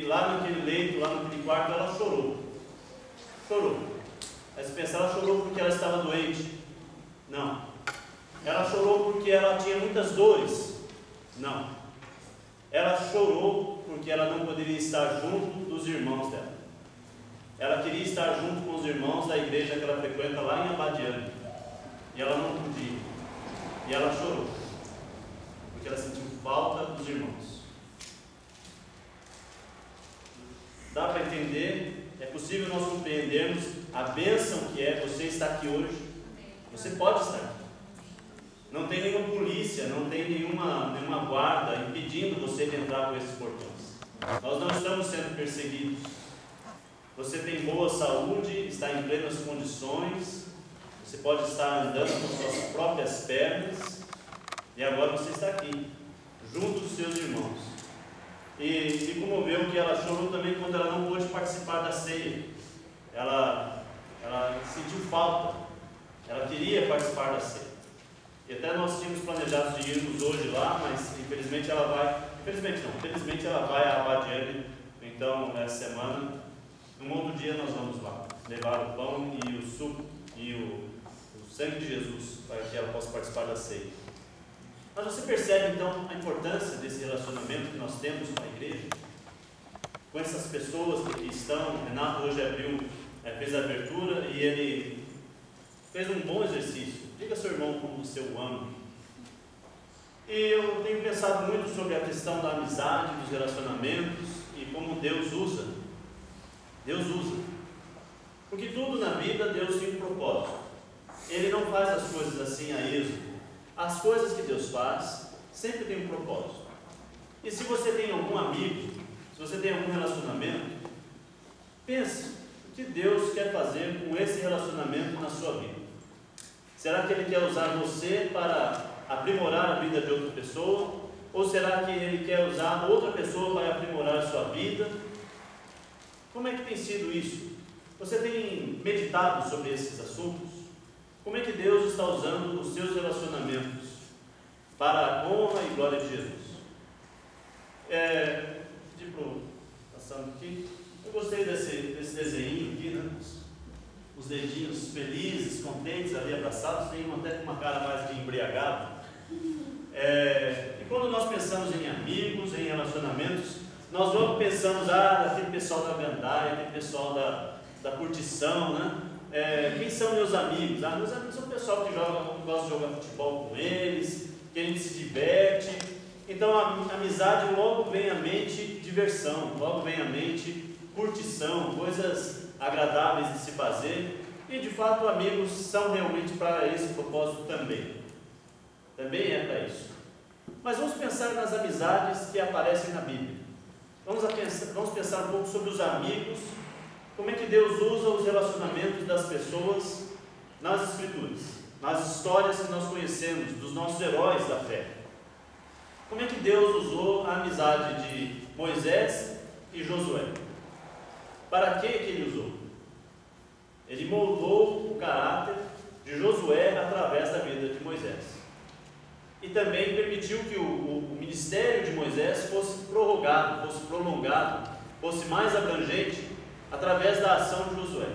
lá naquele leito, lá naquele quarto, ela chorou. Chorou. Aí você pensa, ela chorou porque ela estava doente? Não. Ela chorou porque ela tinha muitas dores? Não. Ela chorou porque ela não poderia estar junto dos irmãos dela. Ela queria estar junto com os irmãos da igreja que ela frequenta lá em Abadiânia. E ela não podia. E ela chorou. Porque ela sentiu falta dos irmãos. Dá para entender? É possível nós compreendermos a bênção que é você estar aqui hoje. Você pode estar aqui. Não tem nenhuma polícia, não tem nenhuma guarda impedindo você de entrar por esses portões. Nós não estamos sendo perseguidos. Você tem boa saúde, está em plenas condições, você pode estar andando com suas próprias pernas, e agora você está aqui, junto dos seus irmãos. E se comoveu que ela chorou também quando ela não pôde participar da ceia. Ela sentiu falta, ela queria participar da ceia. E até nós tínhamos planejado de irmos hoje lá, mas infelizmente ela vai a Abadiânia. Então, essa semana, num outro dia nós vamos lá, levar o pão e o suco e o sangue de Jesus, para que ela possa participar da ceia. Mas você percebe então a importância desse relacionamento que nós temos com a igreja? Com essas pessoas que aqui estão. O Renato hoje fez a abertura e ele fez um bom exercício. Diga ao seu irmão como você o ama. E eu tenho pensado muito sobre a questão da amizade, dos relacionamentos e como Deus usa. Deus usa. Porque tudo na vida Deus tem um propósito. Ele não faz as coisas assim a esmo. As coisas que Deus faz sempre tem um propósito. E se você tem algum amigo, se você tem algum relacionamento, pense o que Deus quer fazer com esse relacionamento na sua vida. Será que Ele quer usar você para aprimorar a vida de outra pessoa? Ou será que Ele quer usar outra pessoa para aprimorar a sua vida? Como é que tem sido isso? Você tem meditado sobre esses assuntos? Como é que Deus está usando os seus relacionamentos para a honra e glória de Jesus? Passando aqui, eu gostei desse desenho aqui, né? Os dedinhos felizes, contentes ali abraçados, tem até com uma cara mais de embriagado. E quando nós pensamos em amigos, em relacionamentos, nós logo pensamos, aquele pessoal da gandaia, aquele pessoal da curtição, né? Quem são meus amigos? Meus amigos são o pessoal que gosta de jogar futebol com eles, que a gente se diverte. Então a amizade logo vem à mente diversão, logo vem à mente curtição, coisas agradáveis de se fazer. E de fato amigos são realmente para esse propósito também. Também é para isso. Mas vamos pensar nas amizades que aparecem na Bíblia. Vamos pensar um pouco sobre os amigos. Como é que Deus usa os relacionamentos das pessoas nas Escrituras, nas histórias que nós conhecemos, dos nossos heróis da fé. Como é que Deus usou a amizade de Moisés e Josué? Para que Ele usou? Ele moldou o caráter de Josué através da vida de Moisés. E também permitiu que o ministério de Moisés fosse prorrogado, fosse prolongado, fosse mais abrangente, através da ação de Josué.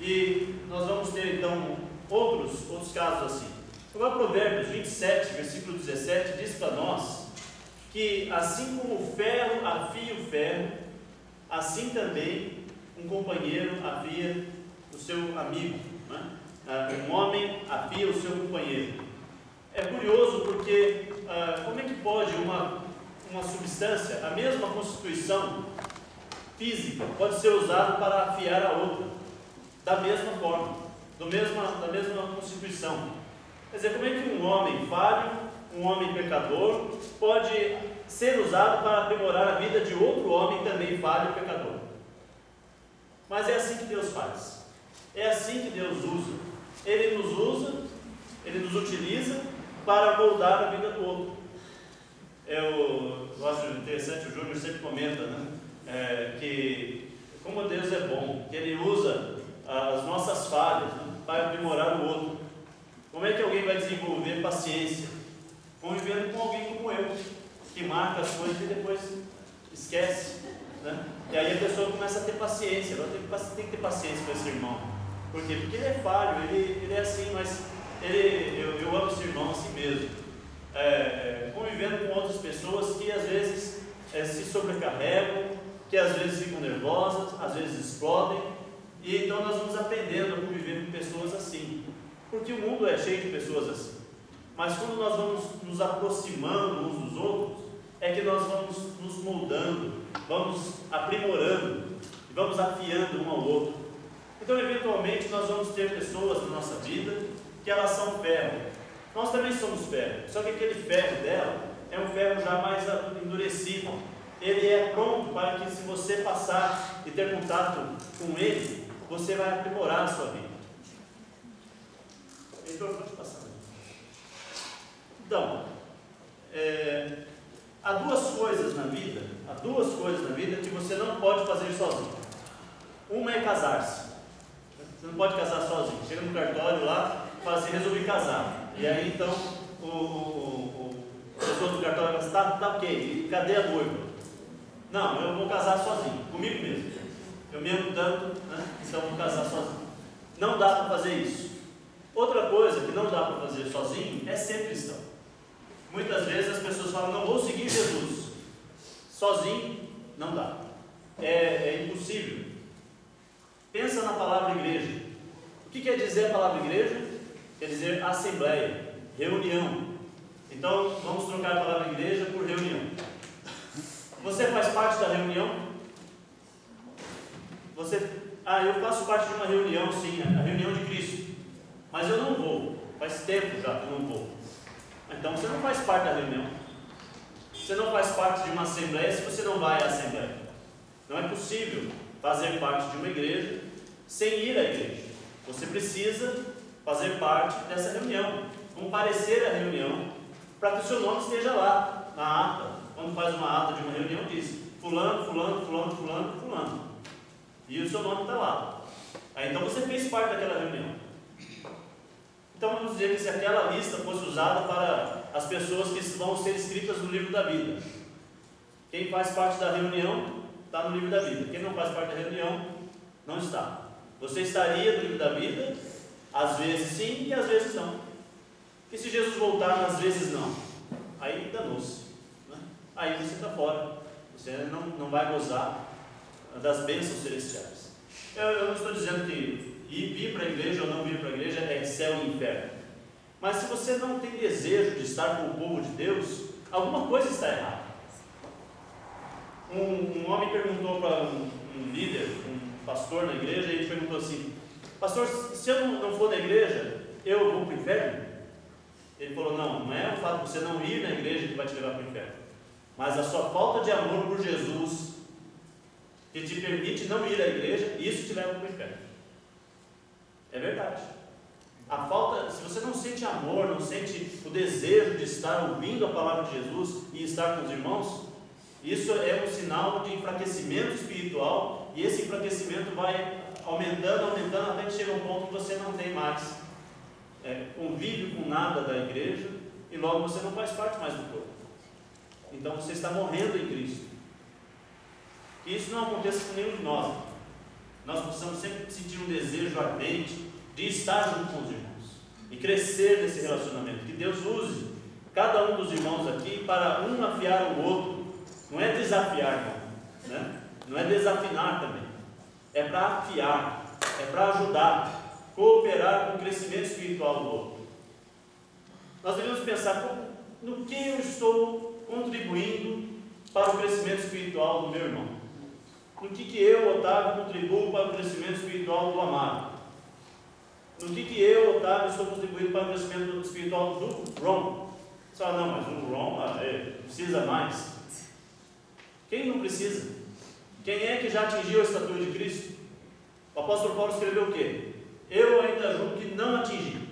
E nós vamos ter então outros casos assim. Agora Provérbios 27, versículo 17, diz para nós que assim como o ferro afia o ferro, assim também um companheiro afia o seu amigo, né? Um homem afia o seu companheiro. É curioso porque como é que pode uma substância, a mesma constituição física, pode ser usada para afiar a outra, da mesma forma, da mesma constituição. Quer dizer, como é que um homem falho, um homem pecador, pode ser usado para aprimorar a vida de outro homem também falho e pecador? Mas é assim que Deus faz, é assim que Deus usa. Ele nos usa, Ele nos utiliza para moldar a vida do outro. Eu gosto de interessante, o Júnior sempre comenta, né? Que como Deus é bom, que Ele usa as nossas falhas, né, para aprimorar o outro. Como é que alguém vai desenvolver paciência convivendo com alguém como eu, que marca as coisas e depois esquece, né? E aí a pessoa começa a ter paciência. Ela tem que ter paciência com esse irmão. Por quê? Porque ele é falho, ele é assim, mas eu amo esse irmão assim mesmo. Convivendo com outras pessoas que às vezes se sobrecarregam, que às vezes ficam nervosas, às vezes explodem, e então nós vamos aprendendo a conviver com pessoas assim, porque o mundo é cheio de pessoas assim. Mas quando nós vamos nos aproximando uns dos outros, é que nós vamos nos moldando, vamos aprimorando, vamos afiando um ao outro. Então, eventualmente, nós vamos ter pessoas na nossa vida que elas são ferro. Nós também somos ferro, só que aquele ferro dela é um ferro já mais endurecido. Ele é pronto para que, se você passar e ter contato com ele, você vai aprimorar a sua vida. Pode passar. Então, há duas coisas na vida que você não pode fazer sozinho. Uma é casar-se. Você não pode casar sozinho. Chega no cartório lá e fala assim, resolvi casar. E aí então o pessoa do cartório fala assim, tá ok, e cadê a noiva? Não, eu vou casar sozinho, comigo mesmo. Eu me amo tanto, né? Então eu vou casar sozinho. Não dá para fazer isso. Outra coisa que não dá para fazer sozinho é ser cristão. Muitas vezes as pessoas falam, não vou seguir Jesus. Sozinho não dá. É impossível. Pensa na palavra igreja. O que quer dizer a palavra igreja? Quer dizer assembleia, reunião. Então vamos trocar a palavra igreja por reunião. Você faz parte da reunião? Eu faço parte de uma reunião, sim, a reunião de Cristo. Mas eu não vou. Faz tempo já que eu não vou. Então você não faz parte da reunião. Você não faz parte de uma assembleia se você não vai à assembleia. Não é possível fazer parte de uma igreja sem ir à igreja. Você precisa fazer parte dessa reunião, comparecer à reunião, para que o seu nome esteja lá, na ata. Quando faz uma ata de uma reunião, diz fulano, fulano, fulano, fulano, fulano. E o seu nome está lá. Aí então você fez parte daquela reunião. Então vamos dizer que se aquela lista fosse usada para as pessoas que vão ser escritas no livro da vida. Quem faz parte da reunião está no livro da vida. Quem não faz parte da reunião não está. Você estaria no livro da vida, às vezes sim e às vezes não. E se Jesus voltar, às vezes não, aí danou-se, né? Aí você está fora. Você não vai gozar das bênçãos celestiais. Eu não estou dizendo que vir para a igreja ou não vir para a igreja é céu e inferno. Mas se você não tem desejo de estar com o povo de Deus, alguma coisa está errada. Um homem perguntou para um líder, um pastor na igreja, e ele perguntou assim: pastor, se eu não for da igreja, eu vou para o inferno? Ele falou: não é o fato de você não ir na igreja que vai te levar para o inferno, mas a sua falta de amor por Jesus, que te permite não ir à igreja, isso te leva para o inferno. É verdade. Se você não sente amor, não sente o desejo de estar ouvindo a palavra de Jesus e estar com os irmãos, isso é um sinal de enfraquecimento espiritual, e esse enfraquecimento vai aumentando, até que chega um ponto que você não tem mais convívio com nada da igreja, e logo você não faz parte mais do corpo. Então você está morrendo em Cristo. Que isso não aconteça com nenhum de nós. Nós precisamos sempre sentir um desejo ardente de estar junto com os irmãos e crescer nesse relacionamento. Que Deus use cada um dos irmãos aqui para um afiar o outro. Não é desafiar, não, né? Não é desafinar também. É para afiar, é para ajudar, cooperar com o crescimento espiritual do outro. Nós devemos pensar no que eu estou contribuindo para o crescimento espiritual do meu irmão. No que eu, Otávio, contribuo para o crescimento espiritual do amado. No que eu, Otávio, estou contribuindo para o crescimento espiritual do Ron. Você fala, não, mas o Ron precisa mais. Quem não precisa? Quem é que já atingiu a estatura de Cristo? O apóstolo Paulo escreveu o quê? Eu ainda julgo que não atingi.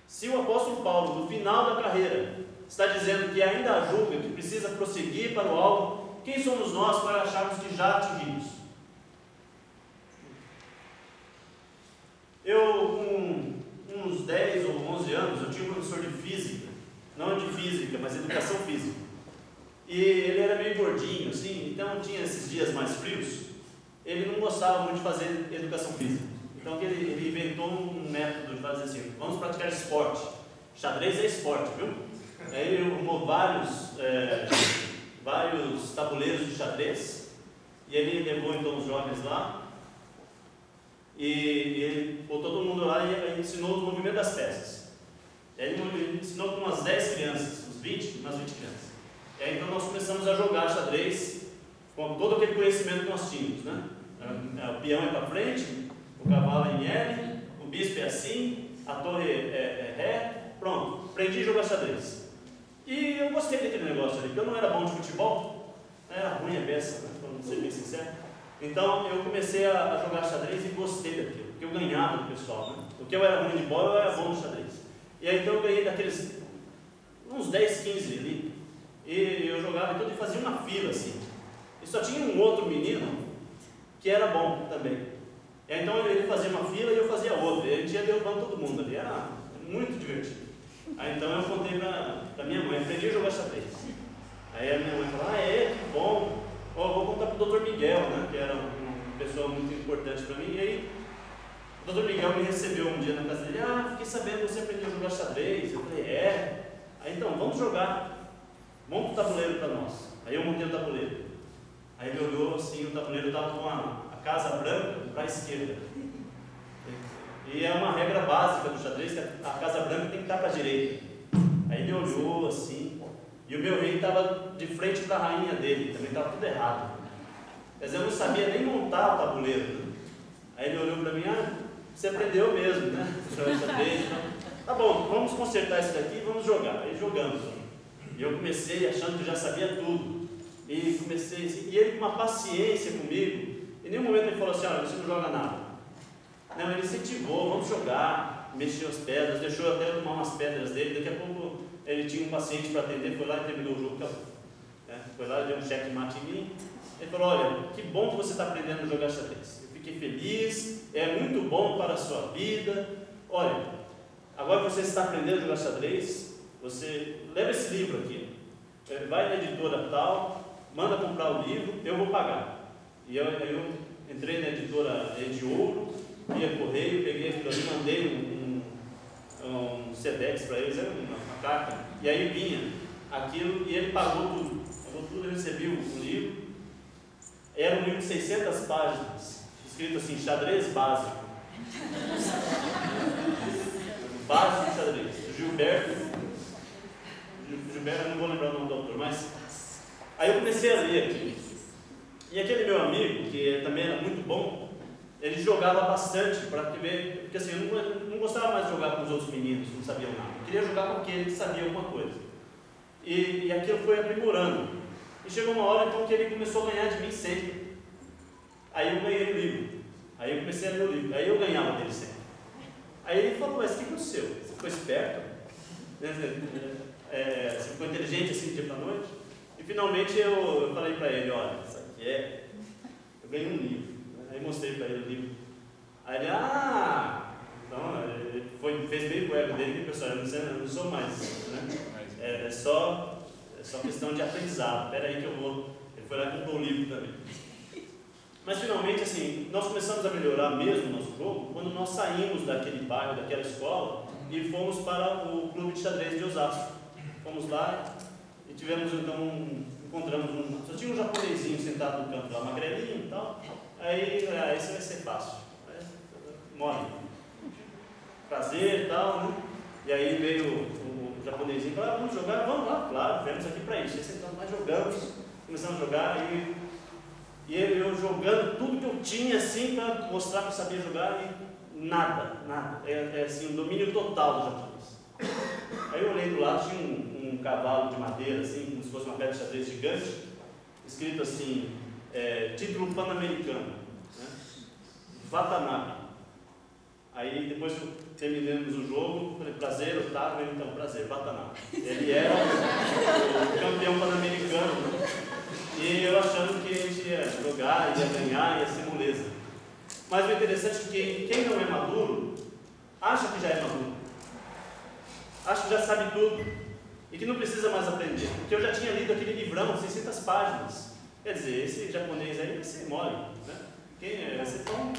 Se o apóstolo Paulo, no final da carreira, está dizendo que ainda julga, que precisa prosseguir para o alvo, quem somos nós para acharmos que já atingimos? Eu, com uns 10 ou 11 anos, eu tinha um professor de física, não de física, mas educação física. E ele era meio gordinho, assim, então tinha esses dias mais frios, ele não gostava muito de fazer educação física. Então ele inventou um método de fazer assim, vamos praticar esporte. Xadrez é esporte, viu? Aí ele arrumou vários tabuleiros de xadrez, e ele levou então os jovens lá, e ele botou todo mundo lá e ensinou o movimento das peças. E aí ele ensinou com umas 10 crianças, umas 20 crianças. E aí então nós começamos a jogar xadrez com todo aquele conhecimento que nós tínhamos, né? O peão é para frente, o cavalo é em L, o bispo é assim, a torre é ré, pronto, aprendi a jogar xadrez. E eu gostei daquele negócio ali, porque eu não era bom de futebol, era ruim a beça, né? Para ser bem sincero. Então eu comecei a jogar xadrez e gostei daquilo, porque eu ganhava do pessoal, né? Porque eu era ruim de bola, eu era bom no xadrez. E aí então eu ganhei daqueles, uns 10, 15 ali, e eu jogava e tudo e fazia uma fila assim. E só tinha um outro menino que era bom também. E aí, então ele fazia uma fila e eu fazia outra, e a gente ia derrubando todo mundo ali, era muito divertido. Aí então eu contei para minha mãe, aprendi a jogar xadrez. Aí a minha mãe falou, que bom, vou contar para o Dr. Miguel, né, que era uma pessoa muito importante para mim. E aí o Dr. Miguel me recebeu um dia na casa dele, fiquei sabendo que você aprendeu a jogar xadrez. Eu falei, Aí então, vamos jogar, monta o tabuleiro para nós. Aí eu montei o tabuleiro. Aí ele olhou assim, o tabuleiro estava com a casa branca para a esquerda. E é uma regra básica do xadrez, que a casa branca tem que estar para a direita. Aí ele olhou assim, e o meu rei estava de frente para a rainha dele, também estava tudo errado. Quer dizer, eu não sabia nem montar o tabuleiro. Né? Aí ele olhou para mim, você aprendeu mesmo, né? Xadrez, então. Tá bom, vamos consertar isso daqui e vamos jogar. Aí jogamos. E eu comecei achando que já sabia tudo. E comecei assim, e ele com uma paciência comigo, em nenhum momento ele falou assim, você não joga nada. Não, ele incentivou, vamos jogar, mexeu as pedras, deixou até eu tomar umas pedras dele, daqui a pouco ele tinha um paciente para atender, foi lá e terminou o jogo, acabou. Foi lá, deu um checkmate em mim, ele falou, olha, que bom que você está aprendendo a jogar xadrez, eu fiquei feliz, é muito bom para a sua vida, olha, agora que você está aprendendo a jogar xadrez, você leva esse livro aqui, vai na editora tal, manda comprar o livro, eu vou pagar. E eu entrei na editora de ouro, ia correio, peguei aquilo ali, mandei um Sedex para eles, uma carta, e aí vinha aquilo e ele pagou tudo, eu recebi o livro, era um livro de 600 páginas, escrito assim, xadrez básico. Básico de xadrez, do Gilberto, eu não vou lembrar o nome do autor, mas aí eu comecei a ler aqui. E aquele meu amigo, que também era muito bom, ele jogava bastante, porque assim, eu não gostava mais de jogar com os outros meninos, que não sabiam nada. Eu queria jogar com aquele que sabia alguma coisa. E aquilo foi aprimorando. E chegou uma hora então que ele começou a ganhar de mim sempre. Aí eu ganhei o livro. Aí eu comecei a ler o livro. Aí eu ganhava dele sempre. Aí ele falou, mas o que aconteceu? Você ficou esperto? Você ficou inteligente assim de dia para noite? E finalmente eu falei para ele, olha, isso aqui eu ganhei um livro. Aí mostrei para ele o livro. Aí ele, então ele fez bem com o ego dele, pessoal, eu não sou mais, né? É só questão de aprendizado, espera aí que eu vou. Ele foi lá e comprou o livro também. Mas finalmente, assim, nós começamos a melhorar mesmo o nosso jogo quando nós saímos daquele bairro, daquela escola e fomos para o clube de xadrez de Osasco. Fomos lá e tivemos então, só tinha um japonesinho sentado no canto lá, magrelinho e tal. Aí, esse vai ser fácil. Mole. Prazer e tal, né? E aí veio o japonesinho e falou, vamos jogar? Vamos lá, claro, viemos aqui para isso. Aí sentamos lá, jogamos, começamos a jogar e eu jogando tudo que eu tinha assim para mostrar que eu sabia jogar e nada. É assim, um domínio total do japonês. Aí eu olhei do lado, tinha um cavalo de madeira, assim, como se fosse uma pedra de xadrez gigante, escrito assim, título pan-americano, né? Watanabe. Aí depois que terminamos o jogo, falei, prazer, Otávio, então, prazer, Watanabe. Ele era o campeão pan-americano, né? E eu achando que a gente ia jogar, ia ganhar, ia ser moleza. Mas o interessante é que quem não é maduro, acha que já é maduro. Acha que já sabe tudo. e que não precisa mais aprender, porque eu já tinha lido aquele livrão, 600 páginas. Quer dizer, esse japonês aí vai ser mole, né? Vai ser pão,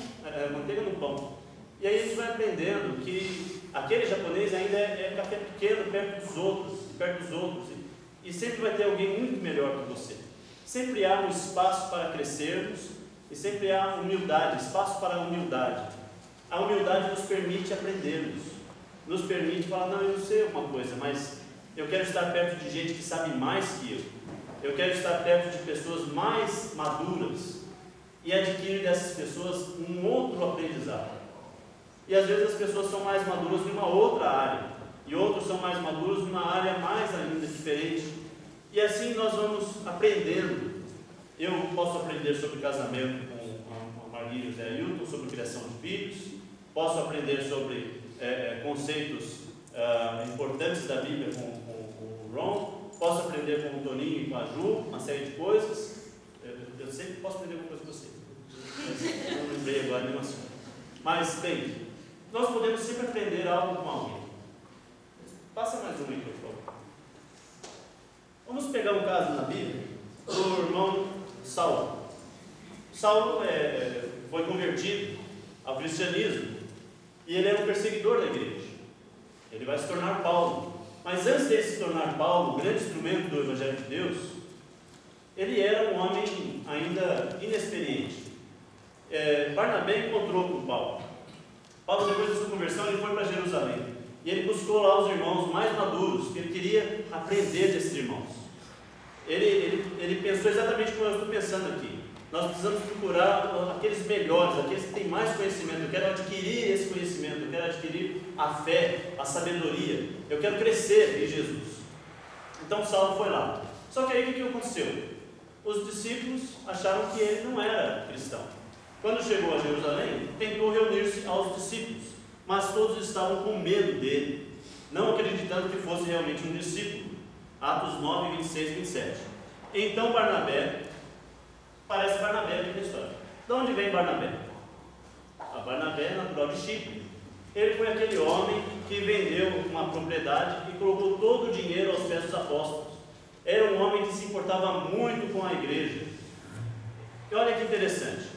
manteiga no pão. E aí a gente vai aprendendo que aquele japonês ainda é um café pequeno perto dos outros, e sempre vai ter alguém muito melhor que você. Sempre há um espaço para crescermos, e sempre há humildade, espaço para a humildade. A humildade nos permite aprendermos, nos permite falar, não, eu não sei alguma coisa, mas eu quero estar perto de gente que sabe mais que eu quero estar perto de pessoas mais maduras, e adquirir dessas pessoas um outro aprendizado. E às vezes as pessoas são mais maduras em uma outra área, e outros são mais maduros numa área mais ainda diferente. E assim nós vamos aprendendo. Eu posso aprender sobre casamento com a Marguinhos e o Zé Ailton, sobre criação de filhos, posso aprender sobre conceitos importantes da Bíblia com o Ron, posso aprender com o Toninho e com a Ju, uma série de coisas. Eu sempre posso aprender alguma coisa com você. Eu não lembrei agora nenhuma assunto. Mas, bem, nós podemos sempre aprender algo com alguém. Passa mais um aí, por favor. Vamos pegar um caso na Bíblia do irmão Saulo. Saulo foi convertido ao cristianismo e ele era um perseguidor da igreja. Ele vai se tornar Paulo. Mas antes de se tornar Paulo, o grande instrumento do Evangelho de Deus, ele era um homem ainda inexperiente. Barnabé encontrou com Paulo. Paulo, depois da sua conversão, ele foi para Jerusalém. E ele buscou lá os irmãos mais maduros, que ele queria aprender desses irmãos. Ele pensou exatamente como eu estou pensando aqui. Nós precisamos procurar aqueles melhores, aqueles que têm mais conhecimento. Eu quero adquirir esse conhecimento, eu quero adquirir a fé, a sabedoria. Eu quero crescer em Jesus. Então Saulo foi lá. Só que aí o que aconteceu? Os discípulos acharam que ele não era cristão. Quando chegou a Jerusalém, tentou reunir-se aos discípulos, mas todos estavam com medo dele, não acreditando que fosse realmente um discípulo. Atos 9, 26 e 27. Então Barnabé, parece Barnabé aqui na história. De onde vem Barnabé? A Barnabé é natural de Chipre. Ele foi aquele homem que vendeu uma propriedade e colocou todo o dinheiro aos pés dos apóstolos. Era um homem que se importava muito com a igreja. E olha que interessante.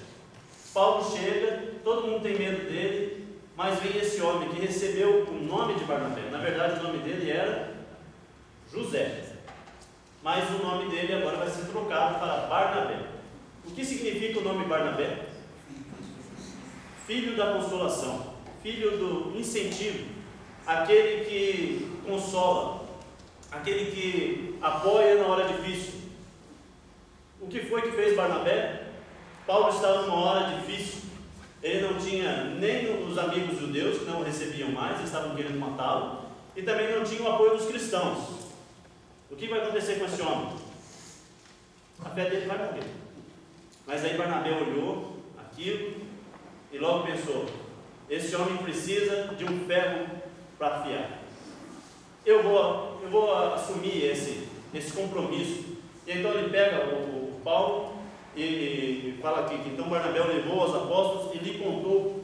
Paulo chega, todo mundo tem medo dele, mas vem esse homem que recebeu o nome de Barnabé. Na verdade, o nome dele era José, mas o nome dele agora vai ser trocado para Barnabé. O que significa o nome Barnabé? Filho da consolação, filho do incentivo, aquele que consola, aquele que apoia na hora difícil. O que foi que fez Barnabé? Paulo estava numa hora difícil, ele não tinha nem os amigos judeus, que não o recebiam mais, estavam querendo matá-lo, e também não tinha o apoio dos cristãos. O que vai acontecer com esse homem? A fé dele vai morrer. Mas aí Barnabé olhou aquilo e logo pensou, esse homem precisa de um ferro para afiar. Eu vou assumir esse compromisso. E então ele pega o Paulo e fala aqui que então Barnabé levou aos apóstolos e lhes contou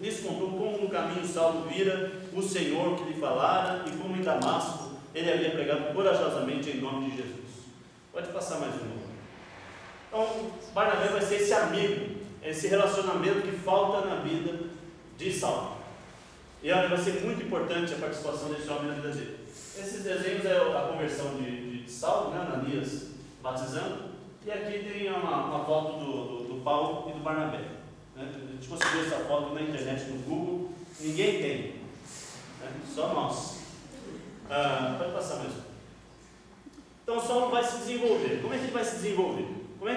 como no caminho Saulo vira o Senhor que lhe falara e como em Damasco ele havia pregado corajosamente em nome de Jesus. Pode passar mais um. Então Barnabé vai ser esse amigo, esse relacionamento que falta na vida de Saulo. E olha, vai ser muito importante a participação desse homem na vida dele. Esses desenhos é a conversão de Saulo, né, Ananias batizando. E aqui tem uma foto do Paulo e do Barnabé. Né? A gente conseguiu essa foto na internet, no Google. Ninguém tem. Né? Só nós. Pode passar mesmo. Então Saulo vai se desenvolver. Como é que ele vai se desenvolver? Como é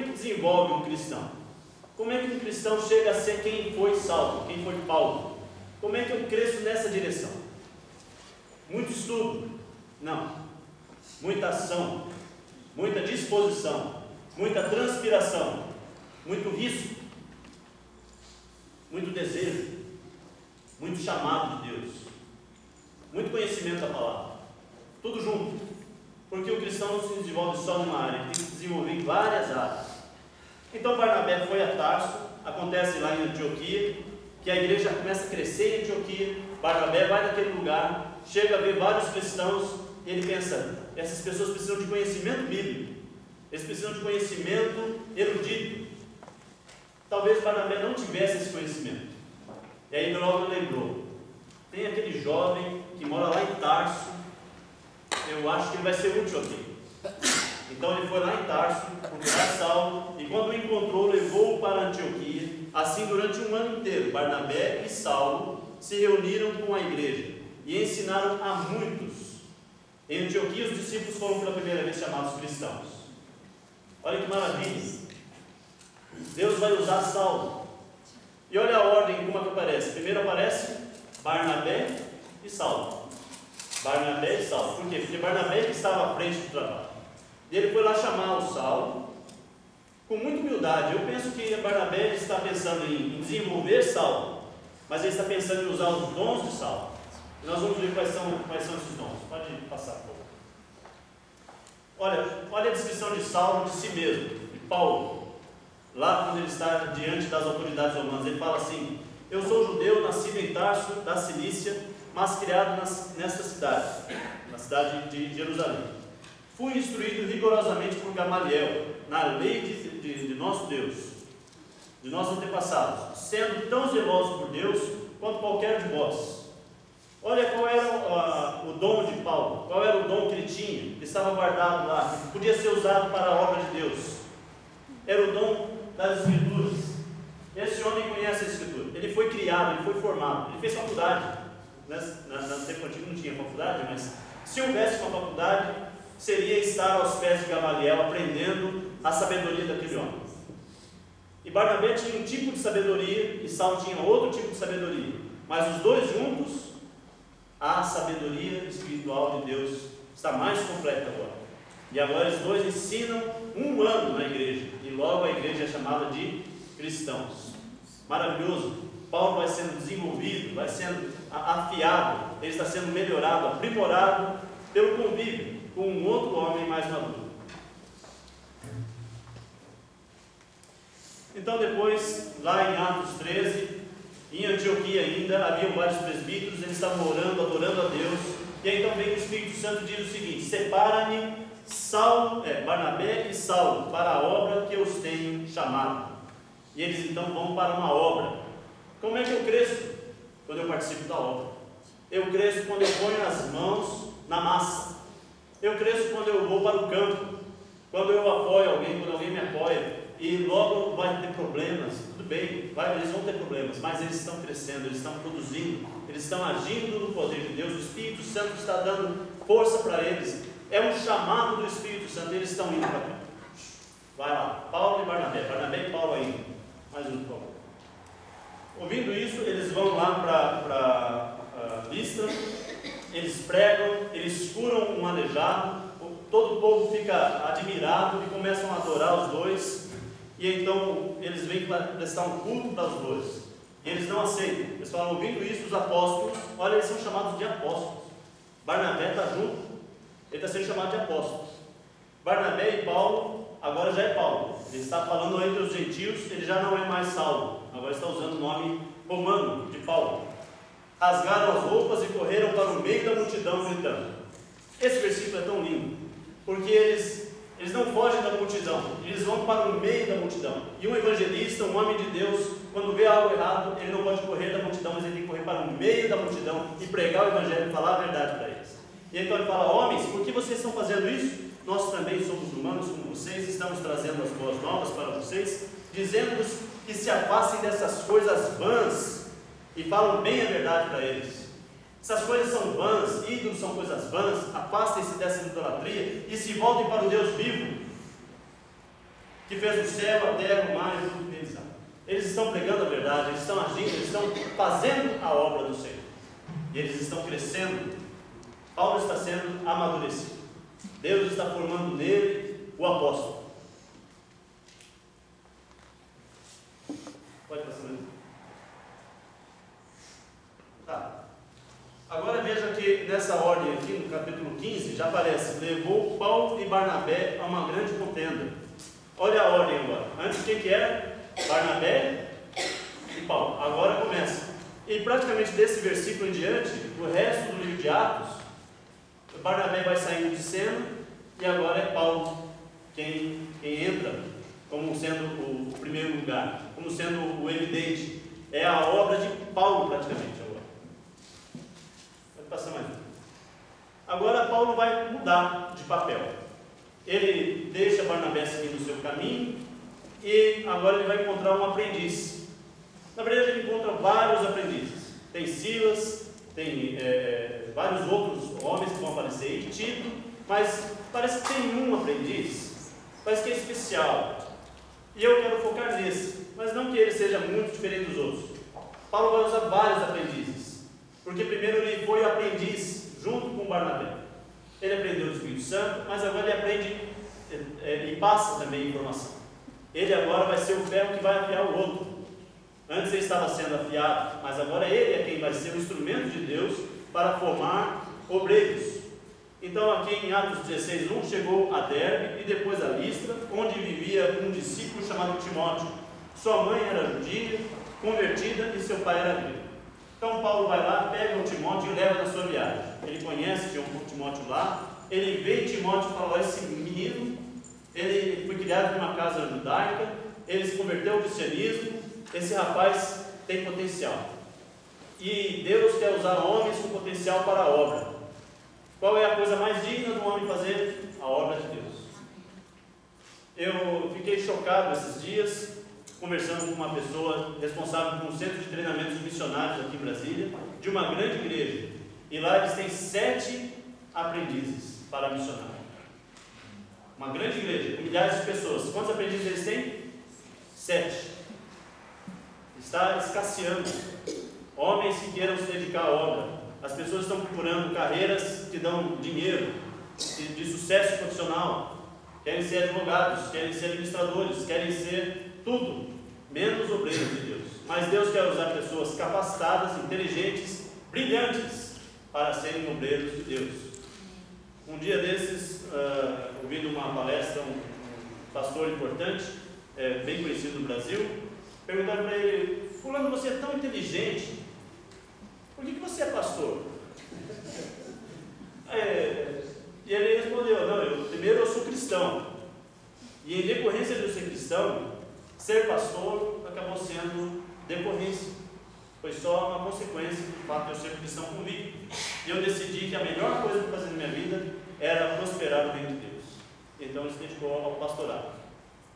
que desenvolve um cristão? Como é que um cristão chega a ser quem foi Saulo, quem foi Paulo? Como é que eu cresço nessa direção? Muito estudo? Não. Muita ação, muita disposição, muita transpiração, muito risco, muito desejo, muito chamado de Deus, muito conhecimento da palavra, tudo junto, porque o cristão não se desenvolve só numa área, ele tem que se desenvolver em várias áreas. Então Barnabé foi a Tarso, acontece lá em Antioquia, que a igreja começa a crescer em Antioquia. Barnabé vai naquele lugar, chega a ver vários cristãos, e ele pensa, essas pessoas precisam de conhecimento bíblico, eles precisam de conhecimento erudito. Talvez Barnabé não tivesse esse conhecimento. E aí logo lembrou, tem aquele jovem que mora lá em Tarso, eu acho que ele vai ser útil aqui. Então ele foi lá em Tarso, procurar Saulo, e quando o encontrou, levou-o para Antioquia. Assim, durante um ano inteiro, Barnabé e Saulo se reuniram com a igreja e ensinaram a muitos. Em Antioquia, os discípulos foram pela primeira vez chamados cristãos. Olha que maravilha! Deus vai usar Saulo. E olha a ordem como é que aparece. Primeiro aparece Barnabé e Saulo. Barnabé e Saulo. Por quê? Porque Barnabé que estava à frente do trabalho. E ele foi lá chamar o Saulo com muita humildade. Eu penso que Barnabé está pensando em desenvolver Saulo, mas ele está pensando em usar os dons de Saulo. E nós vamos ver quais são esses dons. Pode passar, por favor. Olha a descrição de Saulo de si mesmo, de Paulo. Lá quando ele está diante das autoridades romanas, ele fala assim: eu sou judeu, nascido em Tarso, da Cilícia, mas criado nesta cidade, na cidade de Jerusalém. Fui instruído rigorosamente por Gamaliel, na lei de nosso Deus, de nossos antepassados, sendo tão zeloso por Deus quanto qualquer de vós. Olha qual era o dom de Paulo, qual era o dom que ele tinha, que estava guardado lá, que podia ser usado para a obra de Deus. Era o dom das Escrituras. Esse homem conhece a Escritura, ele foi criado, ele foi formado, ele fez faculdade. No tempo antigo não tinha faculdade, mas se houvesse uma faculdade, seria estar aos pés de Gamaliel, aprendendo a sabedoria daquele homem. E Barnabé tinha um tipo de sabedoria, e Saulo tinha outro tipo de sabedoria, mas os dois juntos, a sabedoria espiritual de Deus está mais completa agora. E agora os dois ensinam um ano na igreja, e logo a igreja é chamada de cristãos. Maravilhoso! Paulo vai sendo desenvolvido, vai sendo afiado, ele está sendo melhorado, aprimorado pelo convívio com um outro homem mais maduro. Então depois, lá em Atos 13, em Antioquia ainda, haviam vários presbíteros, eles estavam orando, adorando a Deus, e aí então vem o Espírito Santo e diz o seguinte: separa-me Barnabé e Saulo para a obra que eu os tenho chamado. E eles então vão para uma obra. Como é que eu cresço? Quando eu participo da obra. Eu cresço quando eu ponho as mãos na massa. Eu cresço quando eu vou para o campo, quando eu apoio alguém, quando alguém me apoia, e logo vai ter problemas, tudo bem, eles vão ter problemas, mas eles estão crescendo, eles estão produzindo, eles estão agindo no poder de Deus, o Espírito Santo está dando força para eles, é um chamado do Espírito Santo, eles estão indo para cá. Vai lá, Paulo e Barnabé e Paulo ainda, mais um por favor. Ouvindo isso, eles vão lá para Listra, eles pregam, eles curam um aleijado, todo o povo fica admirado e começam a adorar os dois, e então eles vêm prestar um culto para os dois, e eles não aceitam. Eles falam, ouvindo isso, os apóstolos, olha, eles são chamados de apóstolos. Barnabé está junto, ele está sendo chamado de apóstolo. Barnabé e Paulo, agora já é Paulo, ele está falando entre os gentios, ele já não é mais Saulo, agora está usando o nome romano de Paulo. Rasgaram as roupas e correram para o meio da multidão gritando. Esse versículo é tão lindo, porque eles não fogem da multidão, eles vão para o meio da multidão. E um evangelista, um homem de Deus, quando vê algo errado, ele não pode correr da multidão, mas ele tem que correr para o meio da multidão e pregar o evangelho e falar a verdade para eles. E então ele fala, homens, por que vocês estão fazendo isso? Nós também somos humanos como vocês, estamos trazendo as boas novas para vocês, dizendo-vos que se afastem dessas coisas vãs e falam bem a verdade para eles. Essas coisas são vãs, ídolos são coisas vãs, afastem-se dessa idolatria e se voltem para o Deus vivo, que fez o céu, a terra, o mar e tudo que neles há. Eles estão pregando a verdade, eles estão agindo, eles estão fazendo a obra do Senhor. E eles estão crescendo. Paulo está sendo amadurecido. Deus está formando nele o apóstolo. Pode passar mesmo. Tá. Agora veja que nessa ordem aqui, no capítulo 15, já aparece, levou Paulo e Barnabé a uma grande contenda. Olha a ordem agora. Antes quem que era? Barnabé e Paulo. Agora começa. E praticamente desse versículo em diante, o resto do livro de Atos, Barnabé vai saindo de cena e agora é Paulo quem entra como sendo o primeiro lugar, como sendo o evidente. É a obra de Paulo praticamente agora. Pode passar mais um. Agora Paulo vai mudar de papel. Ele deixa Barnabé seguir o seu caminho e agora ele vai encontrar um aprendiz. Na verdade ele encontra vários aprendizes. Tem Silas, tem vários outros homens que vão aparecer em Tito, mas parece que tem um aprendiz, parece que é especial. E eu quero focar nesse, mas não que ele seja muito diferente dos outros. Paulo vai usar vários aprendizes, porque primeiro ele foi aprendiz junto com Barnabé. Ele aprendeu do Espírito Santo, mas agora ele aprende e passa também informação. Ele agora vai ser o ferro que vai afiar o outro. Antes ele estava sendo afiado, mas agora ele é quem vai ser o instrumento de Deus para formar obreiros. Então aqui em Atos 16:1 chegou a Derbe e depois a Listra, onde vivia um discípulo chamado Timóteo. Sua mãe era judia, convertida, e seu pai era grego. Então Paulo vai lá, pega o Timóteo e leva na sua viagem. Ele conhece o Timóteo lá, ele vê Timóteo e fala: esse menino, ele foi criado em uma casa judaica, ele se converteu ao cristianismo, esse rapaz tem potencial. E Deus quer usar homens com potencial para a obra. Qual é a coisa mais digna do homem fazer? A obra de Deus. Eu fiquei chocado esses dias, conversando com uma pessoa responsável por um centro de treinamentos missionários aqui em Brasília, de uma grande igreja. E lá eles têm 7 aprendizes para missionário. Uma grande igreja, com milhares de pessoas. Quantos aprendizes eles têm? 7. Está escasseando. Homens que queiram se dedicar à obra. As pessoas estão procurando carreiras que dão dinheiro, de sucesso profissional. Querem ser advogados, querem ser administradores, querem ser tudo, menos obreiros de Deus. Mas Deus quer usar pessoas capacitadas, inteligentes, brilhantes, para serem obreiros de Deus. Um dia desses, ouvindo uma palestra, um pastor importante, bem conhecido no Brasil, perguntaram para ele: fulano, você é tão inteligente, por que você é pastor? E ele respondeu: não, primeiro eu sou cristão. E em decorrência de eu ser cristão, ser pastor acabou sendo decorrência. Foi só uma consequência do fato de eu ser cristão convicto. E eu decidi que a melhor coisa para fazer na minha vida era prosperar no reino de Deus. Então ele se dedicou ao pastorado.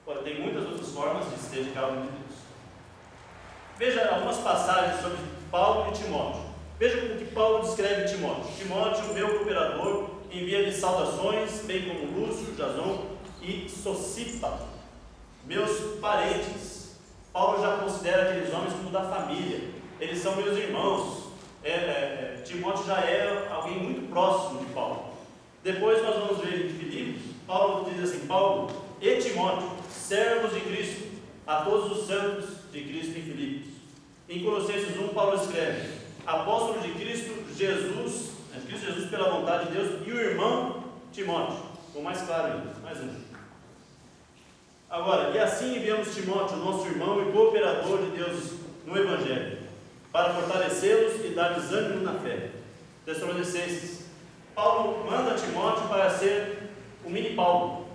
Agora, tem muitas outras formas de se dedicar ao reino de Deus. Veja algumas passagens sobre Paulo e Timóteo. Veja como que Paulo descreve Timóteo. Timóteo, meu cooperador, envia-lhe saudações, bem como Lúcio, Jason e Sosípater, meus parentes. Paulo já considera aqueles homens como da família. Eles são meus irmãos. Timóteo já é alguém muito próximo de Paulo. Depois nós vamos ver em Filipos, Paulo diz assim: Paulo e Timóteo, servos de Cristo, a todos os santos de Cristo em Filipos. Em Colossenses 1, Paulo escreve: apóstolo de Cristo Jesus, pela vontade de Deus, e o irmão Timóteo. Ficou mais claro ainda, mais um. Agora, e assim enviamos Timóteo, nosso irmão e cooperador de Deus no Evangelho, para fortalecê-los e dar-lhes ânimo na fé. Tessalonicenses, Paulo manda Timóteo para ser o mini Paulo.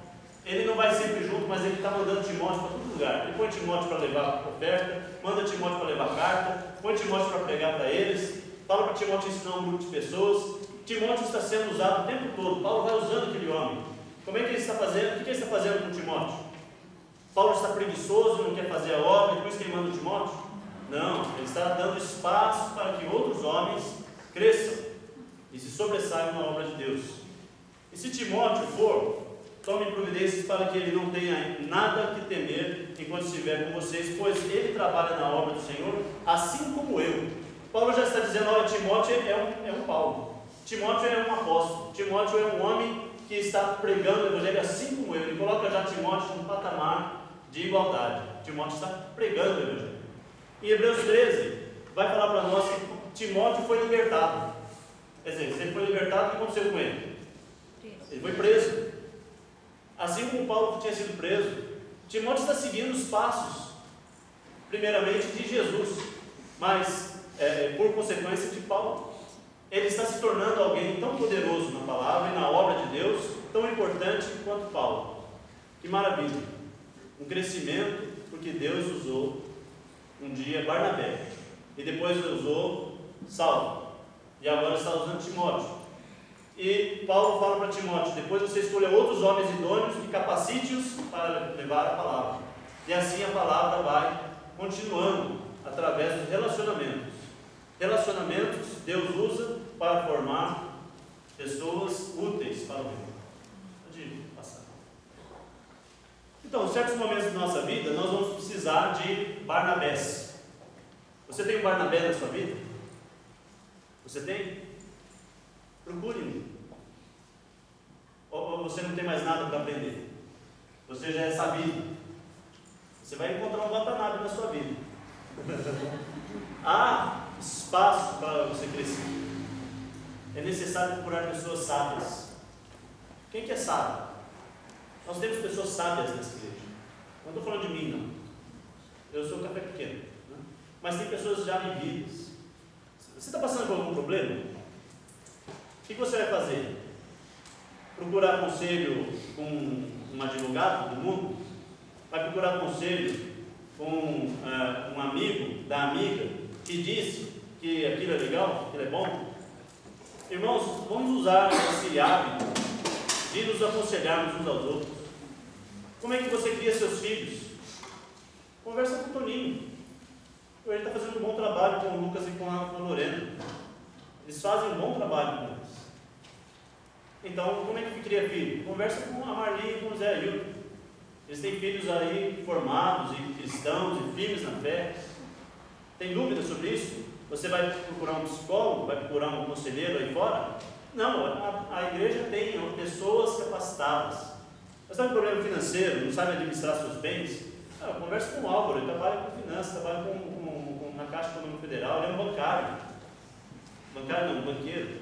Ele não vai sempre junto, mas ele está mandando Timóteo para todo lugar. Ele põe Timóteo para levar oferta, manda Timóteo para levar carta, põe Timóteo para pregar para eles, fala para Timóteo ensinar um grupo de pessoas. Timóteo está sendo usado o tempo todo. Paulo vai usando aquele homem. Como é que ele está fazendo? O que ele está fazendo com Timóteo? Paulo está preguiçoso, não quer fazer a obra, por isso que ele manda Timóteo? Não, ele está dando espaço para que outros homens cresçam e se sobressaiam na obra de Deus. E se Timóteo for, tome providências para que ele não tenha nada que temer enquanto estiver com vocês, pois ele trabalha na obra do Senhor, assim como eu. Paulo já está dizendo: olha, Timóteo é um Paulo, Timóteo é um apóstolo, Timóteo é um homem que está pregando o Evangelho assim como eu. Ele coloca já Timóteo num patamar de igualdade. Timóteo está pregando o Evangelho. Em Hebreus 13, vai falar para nós que Timóteo foi libertado. Quer dizer, se ele foi libertado, o que aconteceu com ele? Ele foi preso. Assim como Paulo tinha sido preso, Timóteo está seguindo os passos, primeiramente de Jesus, mas por consequência de Paulo. ele está se tornando alguém tão poderoso na palavra e na obra de Deus, tão importante quanto Paulo. Que maravilha! Um crescimento, porque Deus usou um dia Barnabé, e depois usou Saulo, e agora está usando Timóteo. E Paulo fala para Timóteo: depois você escolha outros homens idôneos e capacite-os para levar a palavra. E assim a palavra vai continuando através dos relacionamentos. Relacionamentos Deus usa para formar pessoas úteis para o reino. Pode passar. Então, em certos momentos da nossa vida, nós vamos precisar de Barnabés. Você tem um Barnabé na sua vida? Você tem? Procure um. Ou você não tem mais nada para aprender? Você já é sabido? Você vai encontrar um Watanabe na sua vida. Há espaço para você crescer. É necessário procurar pessoas sábias. Quem que é sábio? Nós temos pessoas sábias nessa igreja. Não estou falando de mim, não. Eu sou café pequeno, né? Mas tem pessoas já vividas. Você está passando por algum problema? O que você vai fazer? Procurar conselho com um advogado do mundo? Vai procurar conselho com um amigo da amiga que disse que aquilo é legal, que aquilo é bom? Irmãos, vamos usar esse hábito de nos aconselharmos uns aos outros. Como é que você cria seus filhos? Conversa com o Toninho. Ele está fazendo um bom trabalho com o Lucas e com a Lorena. Eles fazem um bom trabalho com eles. Então, como é que cria filho? Conversa com a Marli e com o Zé Ailton. Eles têm filhos aí formados e cristãos e firmes na fé. Tem dúvida sobre isso? Você vai procurar um psicólogo? Vai procurar um conselheiro aí fora? Não, a igreja tem pessoas capacitadas. Mas está com problema financeiro, não sabe administrar seus bens? Conversa com o Álvaro, ele trabalha com finanças, trabalha na Caixa Econômica Federal, ele é um bancário. Bancário não, banqueiro.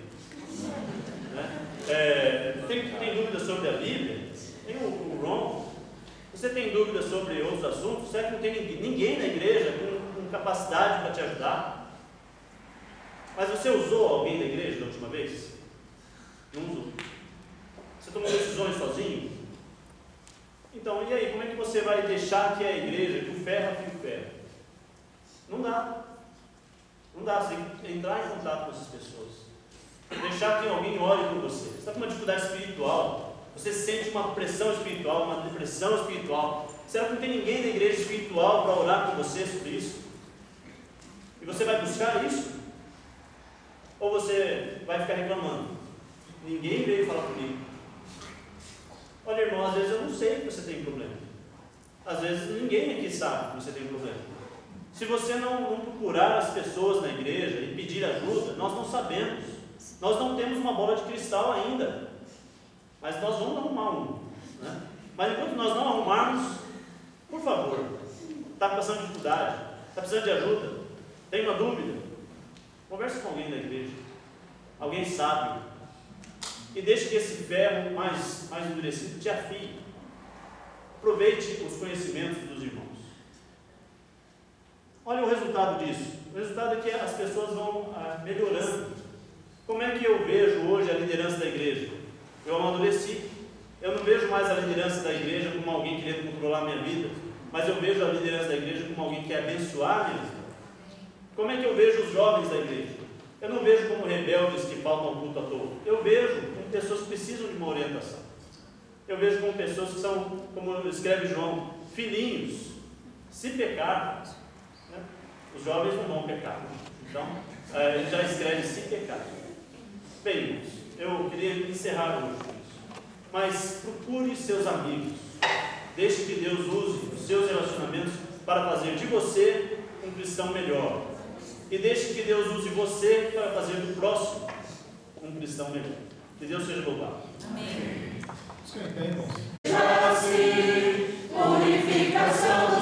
Né? Tem dúvidas sobre a Bíblia? Tem o Ron. Você tem dúvidas sobre outros assuntos? Será que não tem ninguém na igreja com capacidade para te ajudar? Mas você usou alguém da igreja da última vez? Não usou. Você tomou decisões sozinho? Então, e aí, como é que você vai deixar que a igreja, que o ferro afie o ferro? Não dá. Não dá. Você tem que entrar em contato com essas pessoas. Deixar que alguém ore por você. Você está com uma dificuldade espiritual. Você sente uma pressão espiritual, uma depressão espiritual. Será que não tem ninguém na igreja espiritual para orar com você sobre isso? E você vai buscar isso? Ou você vai ficar reclamando? Ninguém veio falar comigo. Olha, irmão, às vezes eu não sei que você tem problema. Às vezes ninguém aqui sabe que você tem problema. Se você não procurar as pessoas na igreja e pedir ajuda, nós não sabemos. Nós não temos uma bola de cristal ainda. Mas nós vamos arrumar um. Né? Mas enquanto nós não arrumarmos, por favor, está passando dificuldade, está precisando de ajuda, tem uma dúvida? Converse com alguém da igreja. Alguém sábio. E deixe que esse ferro mais endurecido te afie. Aproveite os conhecimentos dos irmãos. Olha o resultado disso. O resultado é que as pessoas vão melhorando. Como é que eu vejo hoje a liderança da igreja? Eu amadureci. Eu não vejo mais a liderança da igreja como alguém querendo controlar a minha vida, mas eu vejo a liderança da igreja como alguém que quer abençoar a minha vida. Como é que eu vejo os jovens da igreja? Eu não vejo como rebeldes que faltam ao culto à toa. Eu vejo como pessoas que precisam de uma orientação. Eu vejo como pessoas que são, como escreve João, filhinhos. Se pecar, né? Os jovens não vão pecar. Então, ele já escreve se pecar. Bem, eu queria encerrar hoje com isso. Mas procure seus amigos. Deixe que Deus use os seus relacionamentos para fazer de você um cristão melhor. E deixe que Deus use você para fazer do próximo um cristão melhor. Que Deus seja louvado. Amém. Purificação